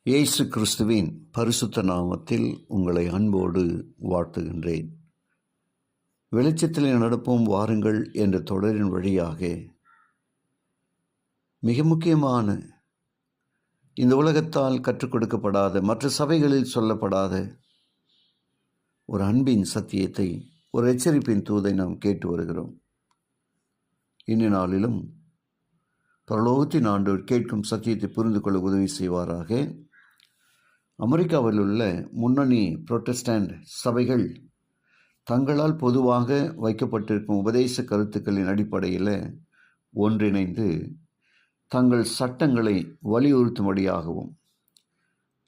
இயேசு கிறிஸ்துவின் பரிசுத்த நாமத்தில் உங்களை அன்போடு வாழ்த்துகின்றேன். வெளிச்சத்திலே நடப்போம் வாருங்கள் என்ற தொடரின் வழியாக மிக முக்கியமான இந்த உலகத்தால் கற்றுக் கொடுக்கப்படாத, மற்ற சபைகளில் சொல்லப்படாத ஒரு அன்பின் சத்தியத்தை, ஒரு எச்சரிப்பின் தூதை நாம் கேட்டு வருகிறோம். இந்த நாளிலும் பரலோகத்தின் ஆண்டவர் கேட்கும் சத்தியத்தை புரிந்து கொள்ள உதவி செய்வாராக. அமெரிக்காவில் உள்ள முன்னணி புரொட்டஸ்டன்ட் சபைகள் தங்களால் பொதுவாக வைக்கப்பட்டிருக்கும் உபதேச கருத்துக்களின் அடிப்படையில் ஒன்றிணைந்து தங்கள் சட்டங்களை வலியுறுத்தும்படியாகவும்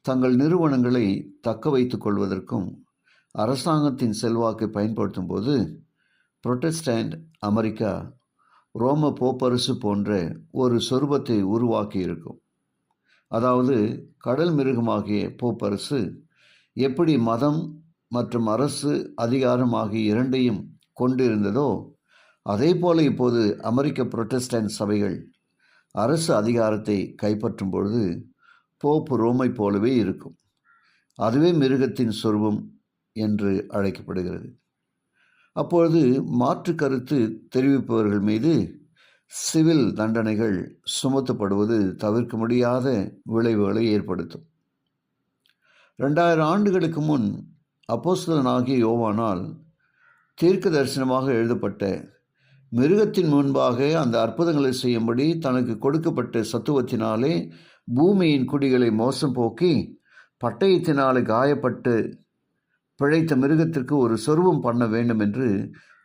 தங்கள் நிறுவனங்களை தக்க வைத்துக் கொள்வதற்கும் அரசாங்கத்தின் செல்வாக்கை பயன்படுத்தும் போது புரொட்டஸ்டன்ட் அமெரிக்கா ரோம போப்பரசு போன்ற ஒரு சொரூபத்தை உருவாக்கி இருக்கும். அதாவது கடல் மிருகமாகிய போப்பரசு எப்படி மதம் மற்றும் அரசு அதிகாரம் ஆகிய இரண்டையும் கொண்டிருந்ததோ அதே போல இப்போது அமெரிக்க புரொட்டஸ்டன்ட் சபைகள் அரசு அதிகாரத்தை கைப்பற்றும் பொழுது போப் ரோமை போலவே இருக்கும். அதுவே மிருகத்தின் சொரூபம் என்று அழைக்கப்படுகிறது. அப்பொழுது மாற்று கருத்து தெரிவிப்பவர்கள் மீது சிவில் தண்டனைகள் சுமத்தப்படுவது தவிர்க்க முடியாத விளைவுகளை ஏற்படுத்தும். 2000 ஆண்டுகளுக்கு முன் அப்போஸ்தலனாகிய யோவானால் தீர்க்க தரிசனமாக எழுதப்பட்ட மிருகத்தின் முன்பாக அந்த அற்புதங்களை செய்யும்படி தனக்கு கொடுக்கப்பட்ட சத்துவத்தினாலே பூமியின் குடிகளை மோசம் போக்கி பட்டயத்தினாலே காயப்பட்டு பிழைத்த மிருகத்திற்கு ஒரு சொரூபம் பண்ண வேண்டும் என்று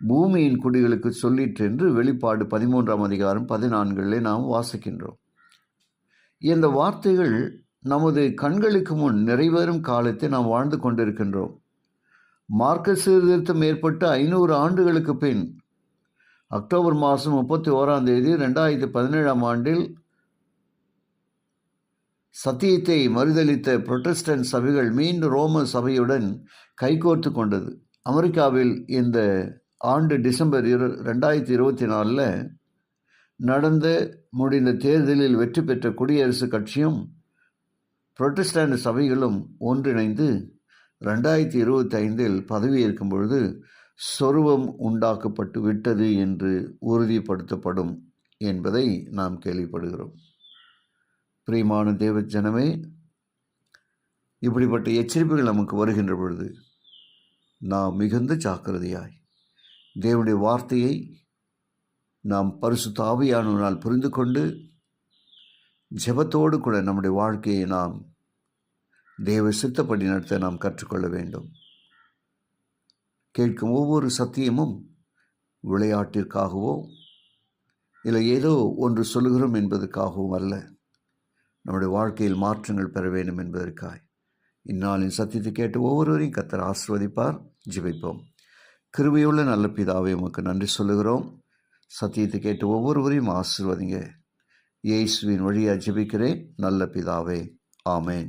பூமியின் குடிகளுக்கு சொல்லிற்று என்று வெளிப்பாடு 13ஆம் அதிகாரம் 14 நாம் வாசிக்கின்றோம். இந்த வார்த்தைகள் நமது கண்களுக்கு முன் நிறைவேறும் காலத்தை நாம் வாழ்ந்து கொண்டிருக்கின்றோம். மார்க்க சீர்திருத்தம் ஏற்பட்டு 500 ஆண்டுகளுக்கு பின் அக்டோபர் மாதம் 31ஆம் தேதி 2017ஆம் ஆண்டில் சத்தியத்தை மறுதலித்த புரொட்டஸ்டன்ட் சபைகள் மீண்டும் ரோம சபையுடன் கைகோர்த்து கொண்டது. அமெரிக்காவில் இந்த ஆண்டு டிசம்பர் 2024 நடந்த முடிந்த தேர்தலில் வெற்றி பெற்ற குடியரசுக் கட்சியும் புரொட்டஸ்டன்ட் சபைகளும் ஒன்றிணைந்து 2025 பதவியேற்கும் பொழுது சொரூபம் உண்டாக்கப்பட்டு விட்டது என்று உறுதிப்படுத்தப்படும் என்பதை நாம் கேள்விப்படுகிறோம். பிரியமான தேவ ஜனமே, இப்படிப்பட்ட எச்சரிப்புகள் நமக்கு வருகின்ற பொழுது நாம் மிகுந்த ஜாக்கிரதையாய் தேவனுடைய வார்த்தையை நாம் பரிசுத்த ஆவியானவரால் புரிந்து கொண்டு ஜெபத்தோடு கூட நம்முடைய வாழ்க்கையை நாம் தேவ சித்தப்படி நடத்த நாம் கற்றுக்கொள்ள வேண்டும். கேட்கும் ஒவ்வொரு சத்தியமும் விளையாட்டிற்காகவோ இல்லை ஏதோ ஒன்று சொல்லுகிறோம் என்பதற்காகவும் அல்ல, நம்முடைய வாழ்க்கையில் மாற்றங்கள் பெற வேண்டும் என்பதற்காய் இந்நாளின் சத்தியத்தை கேட்டு ஒவ்வொருவரையும் கர்த்தர் ஆசீர்வதிப்பார். ஜெபிப்போம். கிருபையுள்ள நல்ல பிதாவே, உமக்கு நன்றி சொல்லுகிறோம். சத்தியத்தை கேட்டு ஒவ்வொருவரையும் ஆசீர்வதிங்க. இயேசுவின் வழியாக ஜெபிக்கிறேன் நல்ல பிதாவே, ஆமேன்.